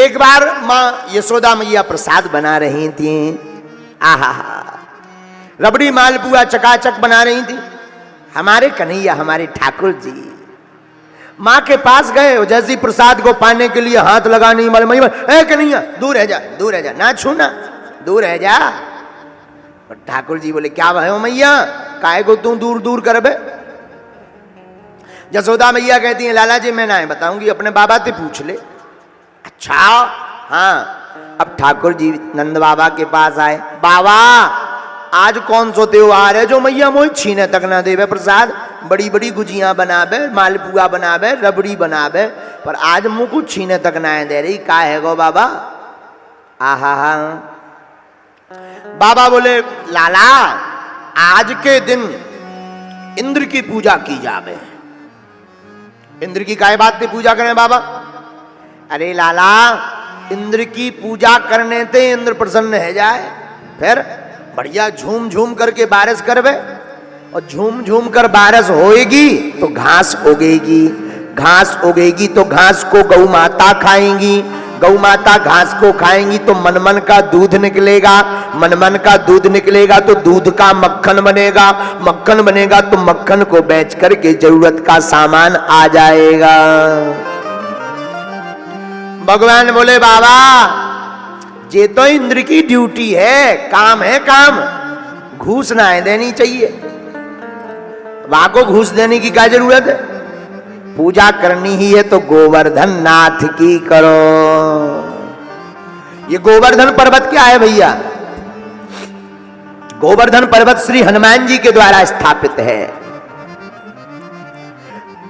एक बार माँ यशोदा मैया प्रसाद बना रही थी। आहा, रबड़ी मालपुआ चकाचक बना रही थी। हमारे कन्हैया, हमारे ठाकुर जी माँ के पास गए, जैसी प्रसाद को पाने के लिए हाथ लगाने वाले, ए कन्हैया दूर रह जा, दूर रह जा, ना छूना, दूर रह जा। और ठाकुर जी बोले क्या भयो मैया, काहे को तू दूर दूर कर बे। यशोदा मैया कहती है लाला जी मैं ना बताऊंगी, अपने बाबा से पूछ ले। अच्छा हाँ। अब ठाकुर जी नंद बाबा के पास आए, बाबा आज कौन सो त्योहार है जो मैया मोह छीने तक ना देवे प्रसाद, बड़ी बड़ी गुजियां बनावे, मालपुआ बनावे, रबड़ी बनावे, पर आज मुंह को छीने तक ना दे रही, का है गो बाबा। आहा हा। बाबा बोले लाला आज के दिन इंद्र की पूजा की जावे। इंद्र की काय बात पे पूजा करें बाबा। अरे लाला इंद्र की पूजा करने से इंद्र प्रसन्न है जाए, फिर बढ़िया झूम झूम करके बारिश करवे, और झूम झूम कर बारिश होएगी तो घास उगेगी, घास उगेगी तो घास को गौ माता खाएंगी, गौ माता घास को खाएंगी तो मन मन का दूध निकलेगा, मन मन का दूध निकलेगा तो दूध का मक्खन बनेगा, मक्खन बनेगा तो मक्खन को बेच करके जरूरत का सामान आ जाएगा। भगवान बोले बाबा ये तो इंद्र की ड्यूटी है, काम है काम, घूस ना देनी चाहिए, वहां को घूस देने की क्या जरूरत है। पूजा करनी ही है तो गोवर्धन नाथ की करो। ये गोवर्धन पर्वत क्या है भैया, गोवर्धन पर्वत श्री हनुमान जी के द्वारा स्थापित है।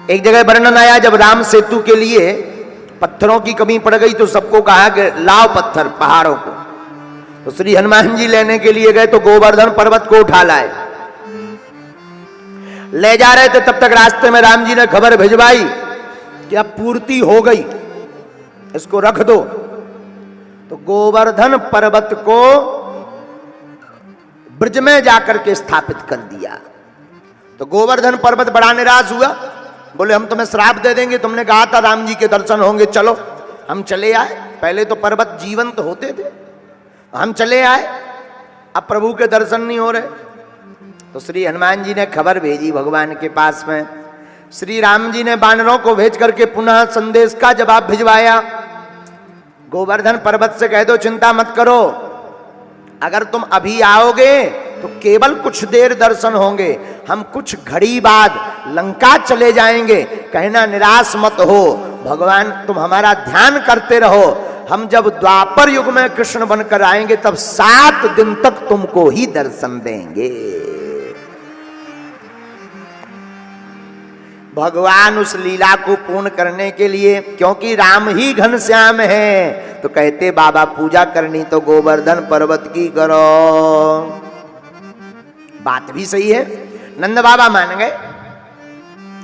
एक जगह वर्णन आया जब राम सेतु के लिए पत्थरों की कमी पड़ गई तो सबको कहा कि लाओ पत्थर पहाड़ों को, तो श्री हनुमान जी लेने के लिए गए तो गोवर्धन पर्वत को उठा लाए। ले जा रहे थे तब तक रास्ते में राम जी ने खबर भिजवाई कि अब पूर्ति हो गई, इसको रख दो। तो गोवर्धन पर्वत को ब्रज में जाकर के स्थापित कर दिया। तो गोवर्धन पर्वत बड़ा निराश हुआ, बोले हम तुम्हें श्राप दे देंगे, तुमने कहा था राम जी के दर्शन होंगे, चलो। हम चले आए, पहले तो पर्वत जीवंत होते थे, हम चले आए, अब प्रभु के दर्शन नहीं हो रहे। तो श्री हनुमान जी ने खबर भेजी भगवान के पास में, श्री राम जी ने बानरों को भेज करके पुनः संदेश का जवाब भिजवाया। गोवर्धन पर्वत से कह दो चिंता मत करो, अगर तुम अभी आओगे तो केवल कुछ देर दर्शन होंगे, हम कुछ घड़ी बाद लंका चले जाएंगे, कहना निराश मत हो, भगवान तुम हमारा ध्यान करते रहो, हम जब द्वापर युग में कृष्ण बनकर आएंगे तब 7 दिन तक तुमको ही दर्शन देंगे। भगवान उस लीला को पूर्ण करने के लिए, क्योंकि राम ही घनश्याम है, तो कहते बाबा पूजा करनी तो गोवर्धन पर्वत की करो। बात भी सही है, नंद बाबा मान गए,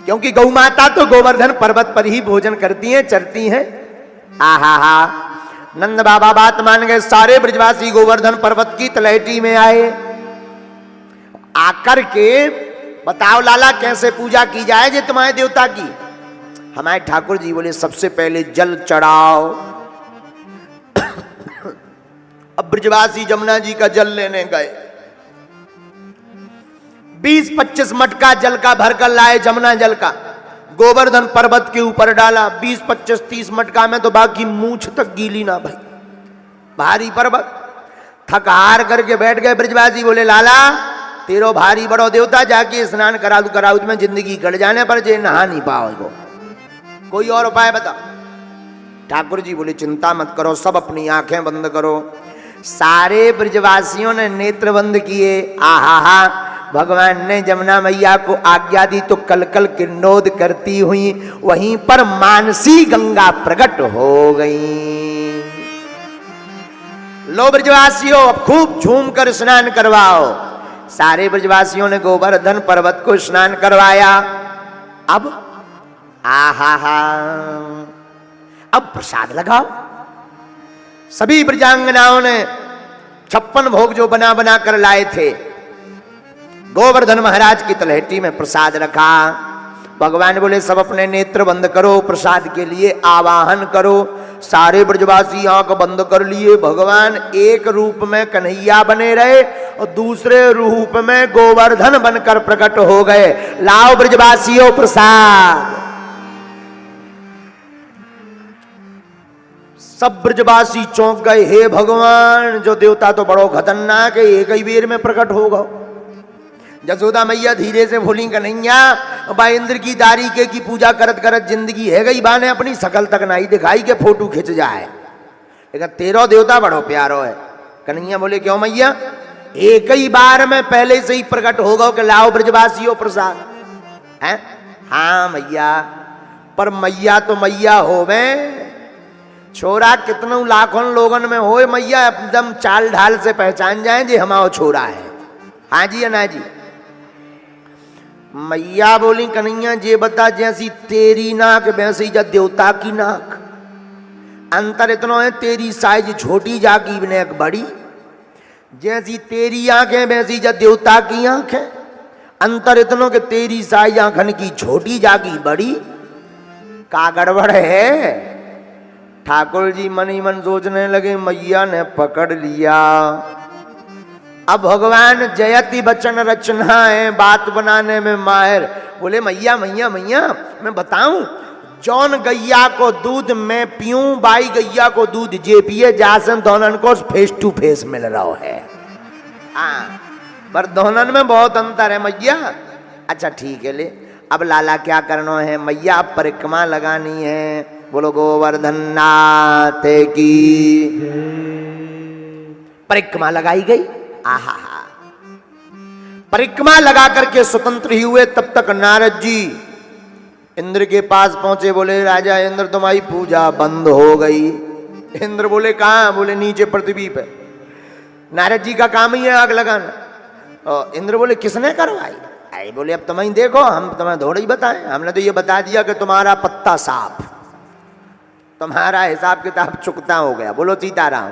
क्योंकि गौ माता तो गोवर्धन पर्वत पर ही भोजन करती हैं, चरती हैं। आहा हा, नंद बाबा बात मान गए। सारे ब्रजवासी गोवर्धन पर्वत की तलहटी में आए, आकर के बताओ लाला कैसे पूजा की जाए जे तुम्हारे देवता की। हमारे ठाकुर जी बोले सबसे पहले जल चढ़ाओ। अब ब्रजवासी जमुना जी का जल लेने गए, 20-25 मटका जल का भरकर लाए, जमुना जल का, गोवर्धन पर्वत के ऊपर डाला। 20-25-30 मटका में तो बाकी मूंछ तक गीली ना भाई, भारी पर्वत। थक हार करके बैठ गए ब्रजवासी, बोले लाला तेरो भारी बड़ो देवता, जाके स्नान करा दू, कराऊ में जिंदगी कट जाने पर जे नहा नहीं पाओ, कोई और उपाय बता। ठाकुर जी बोले चिंता मत करो, सब अपनी आंखें बंद करो। सारे ब्रजवासियों ने नेत्र बंद किए। आहा हा, भगवान ने जमुना मैया को आज्ञा दी तो कलकल किन्नौद करती हुई वहीं पर मानसी गंगा प्रकट हो गई। लो ब्रजवासियों अब खूब झूम कर स्नान करवाओ। सारे ब्रजवासियों ने गोवर्धन पर्वत को स्नान करवाया। अब आहा हा, अब प्रसाद लगाओ। सभी ब्रजांगनाओं ने 56 भोग जो बना बना कर लाए थे, गोवर्धन महाराज की तलहटी में प्रसाद रखा। भगवान बोले सब अपने नेत्र बंद करो, प्रसाद के लिए आवाहन करो। सारे ब्रजवासी आंख बंद कर लिए। भगवान एक रूप में कन्हैया बने रहे और दूसरे रूप में गोवर्धन बनकर प्रकट हो गए। लाओ ब्रजवासियों प्रसाद। सब ब्रजवासी चौंक गए, हे भगवान, जो देवता तो बड़ो खतरनाक है, एक ही बेर में प्रकट होगा। जसोदा मैया धीरे से बोली, कन्हैया बा इंद्र की दारी के की पूजा करत करत जिंदगी है गई, बाने अपनी शकल तक नहीं दिखाई के फोटो खिंच जाए, लेकिन तेरो देवता बड़ो प्यारो है। कन्हैया बोले, क्यों मैया? एक ही बार में पहले से ही प्रकट होगा कि लाओ ब्रजवासियों प्रसाद है। हाँ मैया, पर मैया तो मैया होवे, छोरा कितनों लाखों लोगन में होए, मैया एकदम चाल ढाल से पहचान जाए जी हमारा छोरा है। हाँ जी या ना जी? मैया बोली, कन्हैया जे बता, जैसी तेरी नाक वैसी जब देवता की नाक, अंतर इतना है, तेरी साइज छोटी जाकी नेक बड़ी, जैसी तेरी आंखें वैसी जब देवता की आंखें, अंतर इतनों के तेरी साइज आंखन की छोटी जाकी बड़ी। का गड़बड़ है? ठाकुर जी मन ही मन सोचने लगे, मैया ने पकड़ लिया। अब भगवान जयति वचन रचना है, बात बनाने में माहिर। बोले, मैया मैया मैया मैं बताऊं, जौन गैया को दूध मैं पीऊं, बाई गैया को दूध जे पिए, जासन दोनन को फेस टू फेस मिल रहा है। हाँ, पर दोनन में बहुत अंतर है मैया। अच्छा ठीक है, ले अब लाला क्या करना है? मैया अब परिक्रमा लगानी है। बोलो गोवर्धन नाथ की। परिक्रमा लगाई गई। आहा, परिक्रमा लगा करके स्वतंत्र ही हुए। तब तक नारद जी इंद्र के पास पहुंचे। बोले, राजा इंद्र, तुम्हारी पूजा बंद हो गई। इंद्र बोले, कहां? बोले, नीचे पृथ्वी पे। नारद जी का काम ही है आग लगाना। और इंद्र बोले, किसने करवाई? आई बोले, अब तुम्हें देखो, हम तुम्हें थोड़ा ही बताएं, हमने तो ये बता दिया कि तुम्हारा पत्ता साफ, तुम्हारा हिसाब किताब चुकता हो गया। बोलो सीताराम।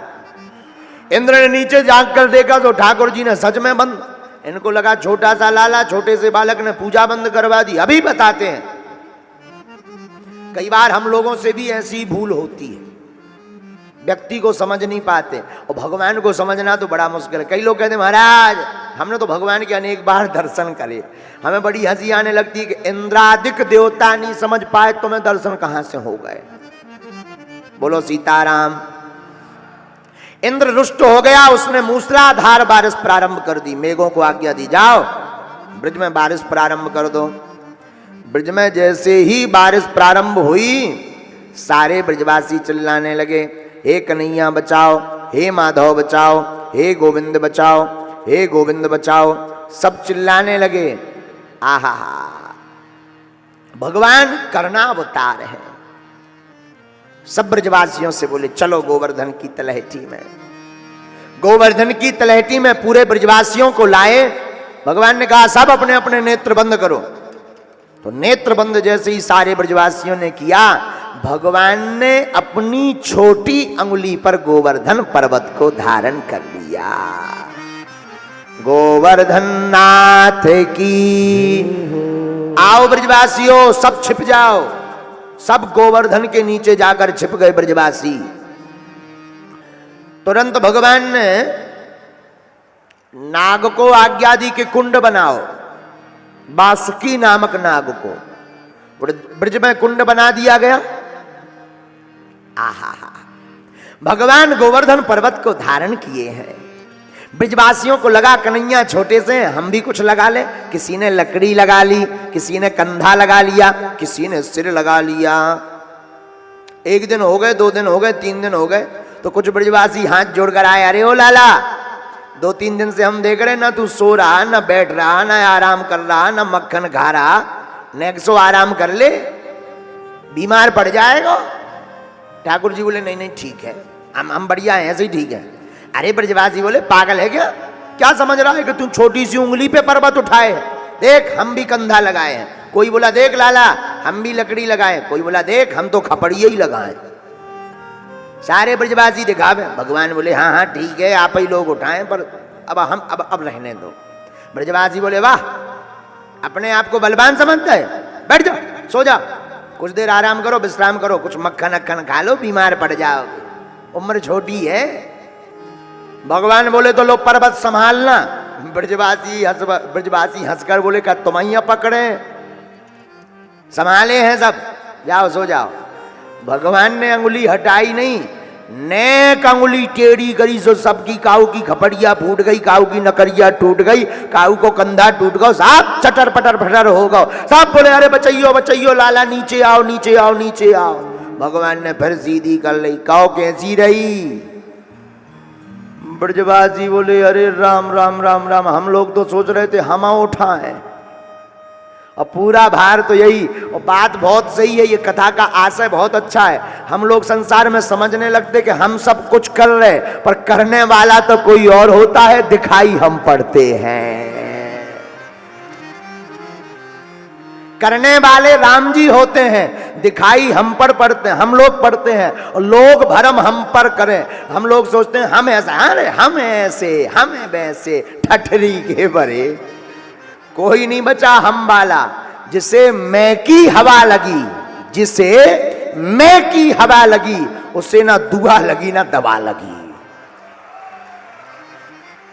इंद्र ने नीचे जाग कर देखा तो ठाकुर जी ने सच में बंद। इनको लगा छोटा सा लाला, छोटे से बालक ने पूजा बंद करवा दी। अभी बताते हैं, कई बार हम लोगों से भी ऐसी भूल होती है, व्यक्ति को समझ नहीं पाते, और भगवान को समझना तो बड़ा मुश्किल है। कई लोग कहते हैं, महाराज हमने तो भगवान के अनेक बार दर्शन करे। हमें बड़ी हंसी आने लगती है कि इंद्रादिक देवता नहीं समझ पाए, तुम्हें दर्शन कहां से हो गए? बोलो सीताराम। इंद्र रुष्ट हो गया, उसने मूसलाधार बारिश प्रारंभ कर दी। मेघों को आज्ञा दी, जाओ ब्रज में बारिश प्रारंभ कर दो। ब्रज में जैसे ही बारिश प्रारंभ हुई, सारे ब्रजवासी चिल्लाने लगे, हे कन्हैया बचाओ, हे माधव बचाओ, हे गोविंद बचाओ, हे गोविंद बचाओ। सब चिल्लाने लगे। आहा, भगवान करणावतार है। सब ब्रजवासियों से बोले, चलो गोवर्धन की तलहटी में। गोवर्धन की तलहटी में पूरे ब्रजवासियों को लाए। भगवान ने कहा, सब अपने अपने नेत्र बंद करो। तो नेत्र बंद जैसे ही सारे ब्रजवासियों ने किया, भगवान ने अपनी छोटी अंगुली पर गोवर्धन पर्वत को धारण कर लिया। गोवर्धन नाथ की। आओ ब्रजवासियों, सब छिप जाओ। सब गोवर्धन के नीचे जाकर छिप गए ब्रजवासी। तुरंत भगवान ने नाग को आज्ञा दी कि कुंड बनाओ। बासुकी नामक नाग को ब्रज में कुंड बना दिया गया। आहा, भगवान गोवर्धन पर्वत को धारण किए हैं। ब्रजवासियों को लगा, कन्हैया छोटे से हम भी कुछ लगा ले। किसी ने लकड़ी लगा ली, किसी ने कंधा लगा लिया, किसी ने सिर लगा लिया। एक दिन हो गए, 2 दिन हो गए, 3 दिन हो गए, तो कुछ ब्रजवासी हाथ जोड़कर आए, अरे ओ लाला, 2-3 दिन से हम देख रहे, ना तू सो रहा, ना बैठ रहा, ना आराम कर रहा, ना मक्खन खा रहा, नेक्सो आराम कर ले, बीमार पड़ जाएगा। ठाकुर जी बोले, नहीं नहीं ठीक है, हम बढ़िया हैं, ऐसे ही ठीक है। अरे ब्रजवासी बोले, पागल है क्या? क्या समझ रहा है कि तू छोटी सी उंगली पे पर्वत उठाए? देख हम भी कंधा लगाए हैं। कोई बोला, देख लाला हम भी लकड़ी लगाए। कोई बोला, देख हम तो खपड़िए ही लगाए। सारे ब्रजवासी दिखावे। भगवान बोले, हाँ हाँ ठीक है, आप ही लोग उठाएं, पर अब रहने दो। ब्रजवासी बोले, वाह, अपने आप को बलवान समझता है, बैठ जाओ, सो जाओ, कुछ देर आराम करो, विश्राम करो, कुछ मक्खन अक्खन खा लो, बीमार पड़ जाओगे, उम्र छोटी है। भगवान बोले तो लो पर्वत संभालना। ब्रजवासी हंसकर बोले क्या तुम्हाइया पकड़े, संभाले हैं सब, जाओ सो जाओ। भगवान ने अंगुली हटाई नहीं, नेक अंगुली टेढ़ी करी सो सबकी काऊ की खपड़िया फूट गई, काऊ की नकरिया टूट गई, काऊ को कंधा टूट गया, सब चटर पटर फटर हो गए। सब बोले अरे बचैयो बचैयो लाला, नीचे आओ नीचे आओ नीचे आओ। भगवान ने फिर सीधी कर ली, काऊ कैसी रही? ब्रजवासी बोले अरे राम राम राम राम, हम लोग तो सोच रहे थे हम उठाएं, और पूरा भार तो यही। और बात बहुत सही है, ये कथा का आशय बहुत अच्छा है। हम लोग संसार में समझने लगते कि हम सब कुछ कर रहे, पर करने वाला तो कोई और होता है, दिखाई हम पड़ते हैं। करने वाले राम जी होते हैं, दिखाई हम पर पड़ते हैं, हम लोग पड़ते हैं, और लोग भरम हम पर करें। हम लोग सोचते हैं हम ऐसा, अरे हम ऐसे, हम वैसे, ठठरी के बरे। कोई नहीं बचा हम वाला, जिसे मैं की हवा लगी, जिसे मैं की हवा लगी, उसे ना दुआ लगी ना दवा लगी।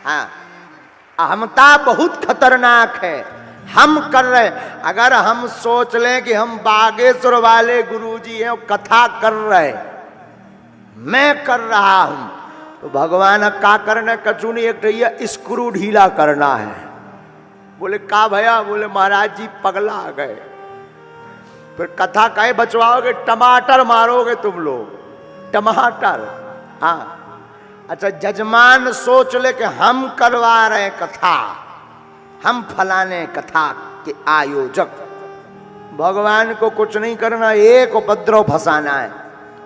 हाँ, अहमता बहुत खतरनाक है। हम कर रहे, अगर हम सोच लें कि हम बागेश्वर वाले गुरुजी हैं और कथा कर रहे, मैं कर रहा हूं, तो भगवान का करने कचू नहीं, एक स्क्रू ढीला करना है। बोले का भैया? बोले महाराज जी पगला गए। फिर कथा काहे बचवाओगे? टमाटर मारोगे तुम लोग, टमाटर। हाँ अच्छा, जजमान सोच ले कि हम करवा रहे कथा, हम फलाने कथा के आयोजक। भगवान को कुछ नहीं करना, एक उपद्रव फंसाना है।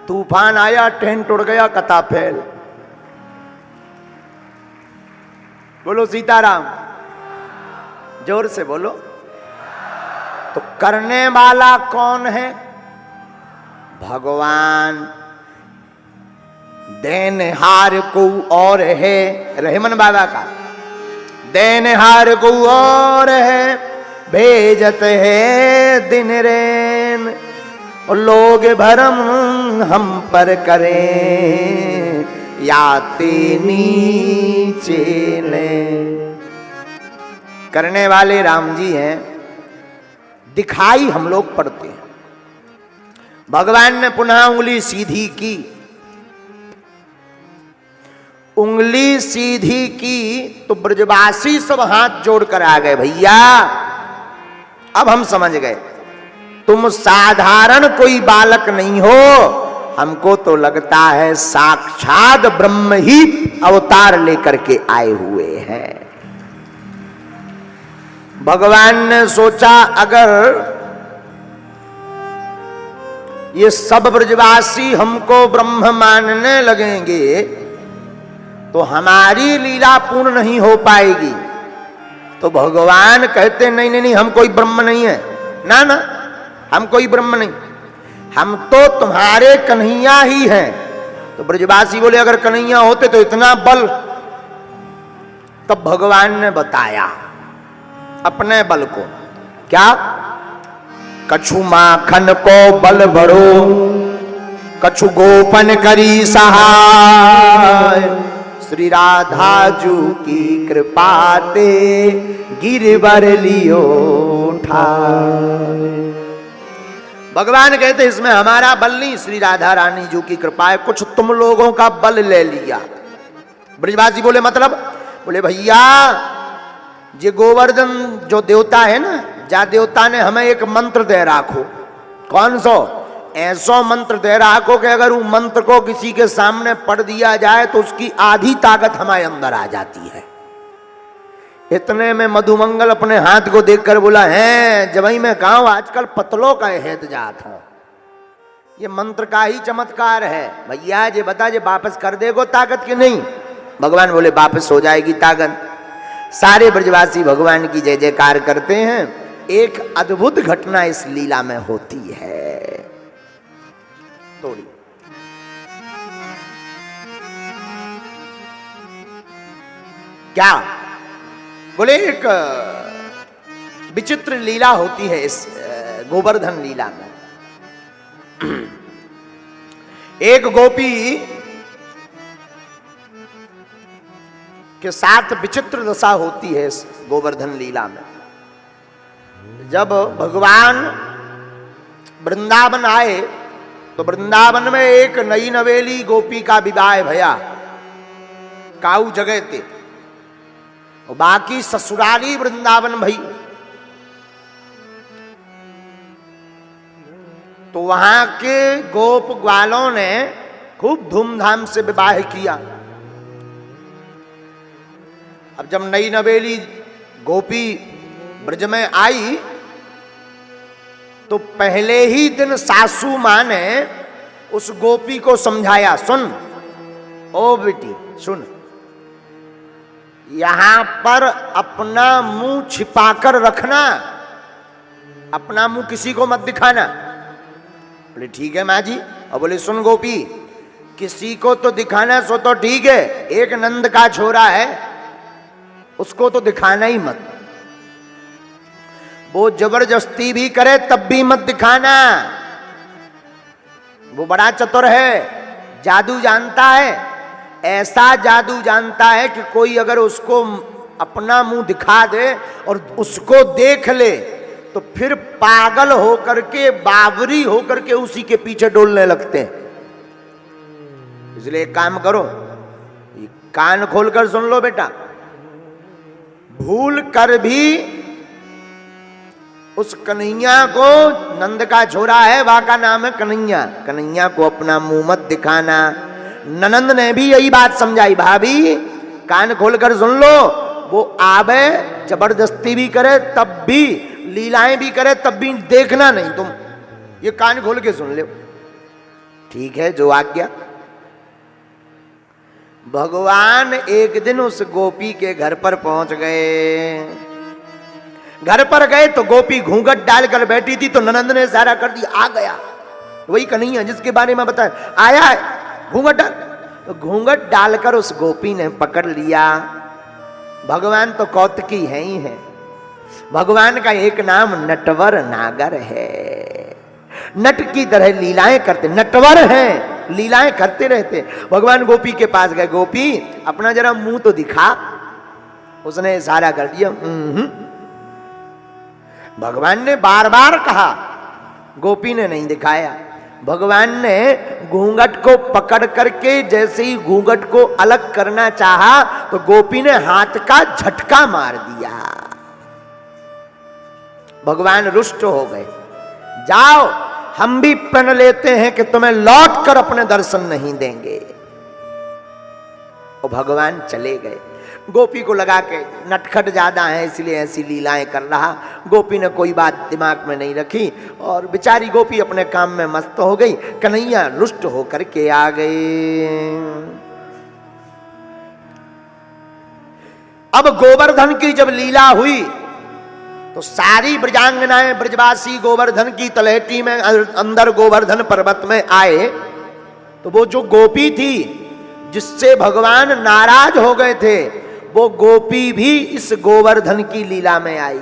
तूफान आया, टेंट उड़ गया, कथा फेल। बोलो सीताराम, जोर से बोलो। तो करने वाला कौन है? भगवान। देनहार को और है, रहमन बाबा का, देनहार को और है, भेजत है दिन रैन, और लोग भरम हम पर करें, याते नीचे ले। करने वाले राम जी हैं, दिखाई हम लोग पड़ते हैं। भगवान ने पुनः उंगली सीधी की, उंगली सीधी की तो ब्रजवासी सब हाथ जोड़कर आ गए। भैया अब हम समझ गए, तुम साधारण कोई बालक नहीं हो, हमको तो लगता है साक्षात ब्रह्म ही अवतार लेकर के आए हुए हैं। भगवान ने सोचा अगर ये सब ब्रजवासी हमको ब्रह्म मानने लगेंगे तो हमारी लीला पूर्ण नहीं हो पाएगी। तो भगवान कहते नहीं नहीं नहीं, हम कोई ब्रह्म नहीं है, ना ना, हम कोई ब्रह्म नहीं, हम तो तुम्हारे कन्हैया ही हैं। तो ब्रजवासी बोले अगर कन्हैया होते तो इतना बल। तब भगवान ने बताया अपने बल को, क्या? कछु माखन को बल बढ़ो, कछु गोपन करी सहाय, श्री राधा जू की कृपा ते गिरवर लियो ठाय। भगवान कहते इसमें हमारा बल नहीं, श्री राधा रानी जू की कृपा है, कुछ तुम लोगों का बल ले लिया। ब्रजवासी बोले मतलब? बोले भैया ये गोवर्धन जो देवता है ना, जा देवता ने हमें एक मंत्र दे राखो। कौन सो? ऐसो मंत्र दे राखो कि अगर वो मंत्र को किसी के सामने पढ़ दिया जाए तो उसकी आधी ताकत हमारे अंदर आ जाती है। इतने में मधुमंगल अपने हाथ को देखकर बोला, है जबई मैं कहूं आजकल पतलों का हेत जात हो, ये मंत्र का ही चमत्कार है। भैया ये बता, ये वापस कर देगो ताकत की नहीं? भगवान बोले वापस हो जाएगी ताकत। सारे ब्रजवासी भगवान की जय जयकार करते हैं। एक अद्भुत घटना इस लीला में होती है। थोड़ी क्या बोले, एक विचित्र लीला होती है इस गोवर्धन लीला में। एक गोपी के साथ विचित्र दशा होती है इस गोवर्धन लीला में। जब भगवान वृंदावन आए तो वृंदावन में एक नई नवेली गोपी का विवाह भया, काऊ जगह थे, और बाकी ससुराली वृंदावन भई। तो वहां के गोप ग्वालों ने खूब धूमधाम से विवाह किया। अब जब नई नवेली गोपी ब्रज में आई तो पहले ही दिन सासू मां ने उस गोपी को समझाया, सुन ओ बेटी सुन, यहां पर अपना मुंह छिपाकर रखना, अपना मुंह किसी को मत दिखाना। बोले ठीक है माँ जी। और बोले सुन गोपी, किसी को तो दिखाना सो तो ठीक है, एक नंद का छोरा है उसको तो दिखाना ही मत, वो जबरदस्ती भी करे तब भी मत दिखाना। वो बड़ा चतुर है, जादू जानता है, ऐसा जादू जानता है कि कोई अगर उसको अपना मुंह दिखा दे और उसको देख ले तो फिर पागल होकर के, बावरी होकर के उसी के पीछे डोलने लगते हैं। इसलिए एक काम करो, ये कान खोलकर सुन लो बेटा, भूल कर भी उस कन्हैया को, नंद का छोरा है वहां का नाम है कन्हैया, कन्हैया को अपना मुंह मत दिखाना। ननंद ने भी यही बात समझाई, भाभी कान खोलकर सुन लो, वो आवे जबरदस्ती भी करे तब भी, लीलाएं भी करे तब भी देखना नहीं तुम, ये कान खोल के सुन ले। ठीक है जो आज्ञा। भगवान एक दिन उस गोपी के घर पर पहुंच गए। घर पर गए तो गोपी घूंघट डालकर बैठी थी, तो ननंद ने इशारा कर दिया, आ गया वही कन्हैया जिसके बारे में बताया, आया है घूंघट डाल। तो घूंघट डालकर उस गोपी ने पकड़ लिया। भगवान तो कौतकी है ही है, भगवान का एक नाम नटवर नागर है, नट की तरह लीलाएं करते, नटवर हैं, लीलाएं करते रहते। भगवान गोपी के पास गए, गोपी अपना जरा मुंह तो दिखा। उसने इशारा कर दिया। भगवान ने बार बार कहा, गोपी ने नहीं दिखाया। भगवान ने घूंघट को पकड़ करके जैसे ही घूंघट को अलग करना चाहा तो गोपी ने हाथ का झटका मार दिया। भगवान रुष्ट हो गए, जाओ हम भी प्रण लेते हैं कि तुम्हें लौट कर अपने दर्शन नहीं देंगे। और भगवान चले गए। गोपी को लगा के नटखट ज्यादा है इसलिए ऐसी लीलाएं कर रहा। गोपी ने कोई बात दिमाग में नहीं रखी और बेचारी गोपी अपने काम में मस्त हो गई। कन्हैया रुष्ट होकर के आ गए। अब गोवर्धन की जब लीला हुई तो सारी ब्रजांगनाएं, ब्रजवासी गोवर्धन की तलहटी में अंदर गोवर्धन पर्वत में आए। तो वो जो गोपी थी जिससे भगवान नाराज हो गए थे, वो गोपी भी इस गोवर्धन की लीला में आई।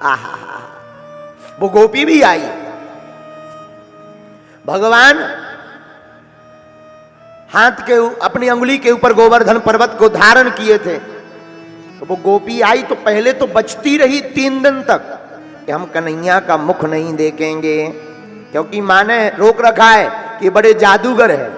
आहा, वो गोपी भी आई। भगवान हाथ के अपनी अंगुली के ऊपर गोवर्धन पर्वत को धारण किए थे। तो वो गोपी आई तो पहले तो बचती रही 3 दिन तक कि हम कन्हैया का मुख नहीं देखेंगे, क्योंकि मां ने रोक रखा है कि बड़े जादूगर है।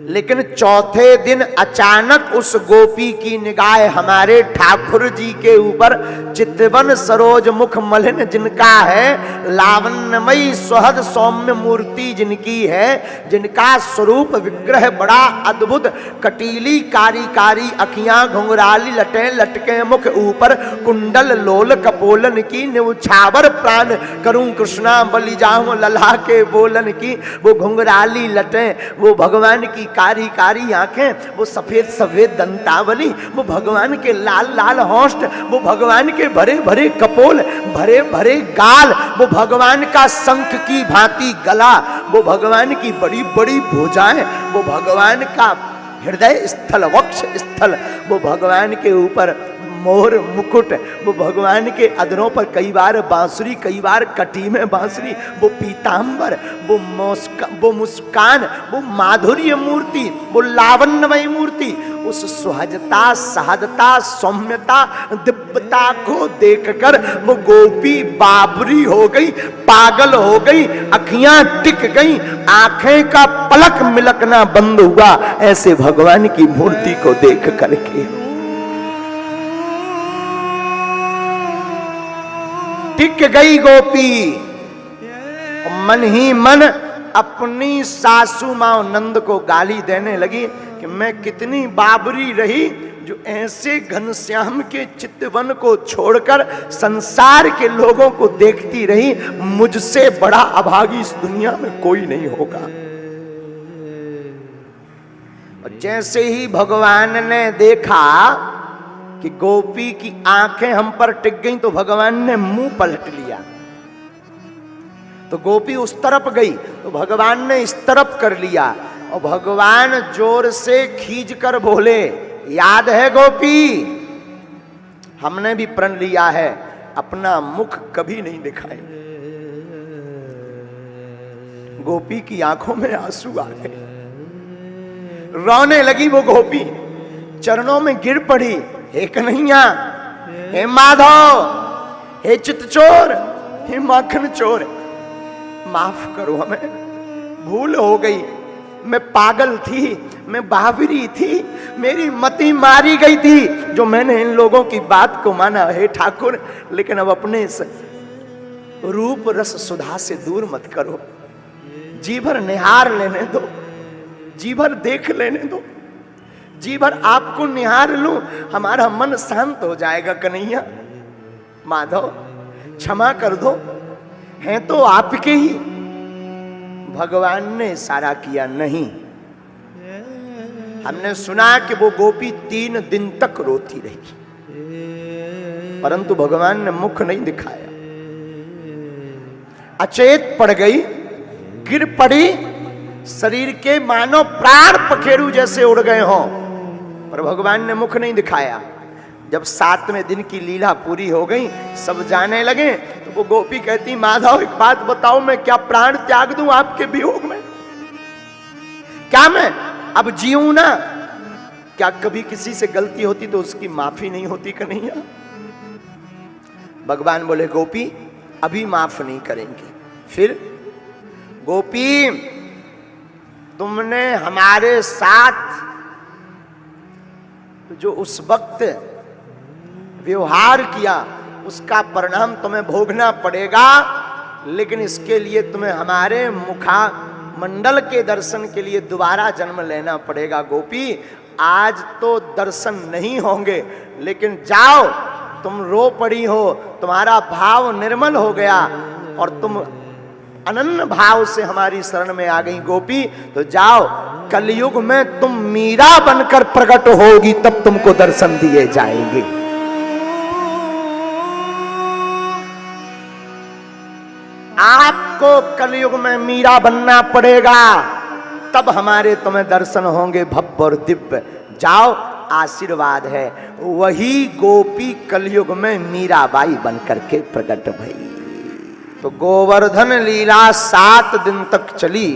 लेकिन चौथे दिन अचानक उस गोपी की निगाह हमारे ठाकुर जी के ऊपर, चितवन सरोज मुख मलिन जिनका है, लावण्यमयी स्वहद सौम्य मूर्ति जिनकी है, जिनका स्वरूप विग्रह बड़ा अद्भुत, कटीली कारी कारी अखियां, घुंघराली लटे लटके मुख, ऊपर कुंडल लोल कपोलन की, न्यौछावर प्राण करूं कृष्णा बलि जाऊं लल्हा के बोलन की। वो घुंघराली लटे, वो भगवान की कारी कारी आंखें, वो सफेद सफेद दंतावली, वो भगवान के लाल लाल होंठ, वो भगवान के भरे भरे कपोल, भरे भरे गाल, वो भगवान का शंख की भांति गला, वो भगवान की बड़ी बड़ी भुजाएं, वो भगवान का हृदय स्थल, वक्ष स्थल, वो भगवान के ऊपर मोर मुकुट, वो भगवान के अधरों पर कई बार बांसुरी, कई बार कटी में बांसुरी, वो पीतांबर, वो मुस्कान, वो माधुर्य मूर्ति, वो लावण्यमय मूर्ति, उस सुहजता, सहजता, सौम्यता, दिव्यता को देखकर वो गोपी बाबरी हो गई, पागल हो गई, अखियां टिक गई, आंखें का पलक मिलकना बंद हुआ ऐसे भगवान की मूर्ति को देख करके। टिक गई गोपी, मन ही मन अपनी सासू मां नंद को गाली देने लगी कि मैं कितनी बाबरी रही जो ऐसे घनश्याम के चितवन को छोड़कर संसार के लोगों को देखती रही, मुझसे बड़ा अभागी इस दुनिया में कोई नहीं होगा। और जैसे ही भगवान ने देखा कि गोपी की आंखें हम पर टिक गईं, तो भगवान ने मुंह पलट लिया। तो गोपी उस तरफ गई तो भगवान ने इस तरफ कर लिया, और भगवान जोर से खींच कर बोले, याद है गोपी, हमने भी प्रण लिया है अपना मुख कभी नहीं दिखाएंगे। गोपी की आंखों में आंसू आ गए, रोने लगी वो गोपी, चरणों में गिर पड़ी, हे कन्हैया, हे माधव, हे चितचोर, हे माखन चोर, माफ करो हमें, भूल हो गई, मैं पागल थी, मैं बावरी थी, मेरी मति मारी गई थी जो मैंने इन लोगों की बात को माना। हे ठाकुर, लेकिन अब अपने रूप रस सुधा से दूर मत करो, जी भर निहार लेने दो, जी भर देख लेने दो, जी भर आपको निहार लूं, हमारा मन शांत हो जाएगा। कन्हैया, माधव, क्षमा कर दो, हैं तो आपके ही। भगवान ने इशारा किया, नहीं। हमने सुना कि वो गोपी 3 दिन तक रोती रही, परंतु भगवान ने मुख नहीं दिखाया। अचेत पड़ गई, गिर पड़ी, शरीर के मानो प्राण पखेरु जैसे उड़ गए हों, पर भगवान ने मुख नहीं दिखाया। जब 7वें दिन की लीला पूरी हो गई, सब जाने लगे, तो वो गोपी कहती, माधव एक बात बताओ, मैं क्या प्राण त्याग दूं आपके वियोग में? क्या मैं अब जीऊं ना? क्या कभी किसी से गलती होती तो उसकी माफी नहीं होती कन्हैया? भगवान बोले, गोपी अभी माफ नहीं करेंगे। फिर, गोपी तुमने हमारे साथ जो उस वक्त व्यवहार किया उसका परिणाम तुम्हें भोगना पड़ेगा, लेकिन इसके लिए तुम्हें हमारे मुखा मंडल के दर्शन के लिए दोबारा जन्म लेना पड़ेगा। गोपी, आज तो दर्शन नहीं होंगे, लेकिन जाओ, तुम रो पड़ी हो, तुम्हारा भाव निर्मल हो गया और तुम अनन्य भाव से हमारी शरण में आ गई गोपी, तो जाओ, कलयुग में तुम मीरा बनकर प्रकट होगी, तब तुमको दर्शन दिए जाएंगे। आपको कलयुग में मीरा बनना पड़ेगा, तब हमारे तुम्हें दर्शन होंगे भव्य और दिव्य। जाओ, आशीर्वाद है। वही गोपी कलयुग में मीराबाई बनकर के प्रकट भई। तो गोवर्धन लीला 7 दिन तक चली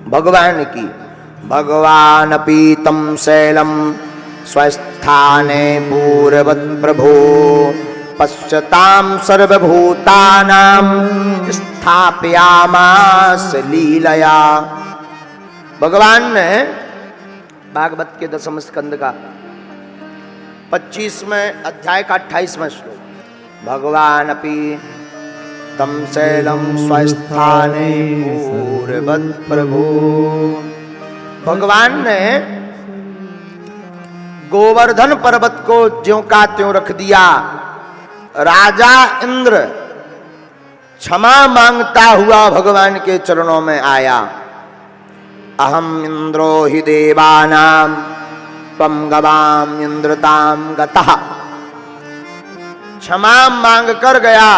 भगवान की। भगवान पीतम शैलम स्वस्थाने पूर्वत प्रभो पश्चाताम सर्वभूतानां स्थापयामास लीलया। भगवान ने भागवत के 10वें स्कंद का 25वें अध्याय का 28वां श्लोक, भगवान अपि तम शैलम स्वस्थाने पूर्वत प्रभो। भगवान ने गोवर्धन पर्वत को ज्यों का त्यों रख दिया। राजा इंद्र क्षमा मांगता हुआ भगवान के चरणों में आया। अहम इंद्रो हि देवानां त्वं गवाम इंद्रताम गतः। क्षमा मांग कर गया।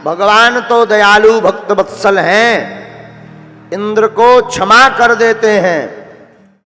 भगवान तो दयालु भक्त वत्सल हैं, इंद्र को क्षमा कर देते हैं।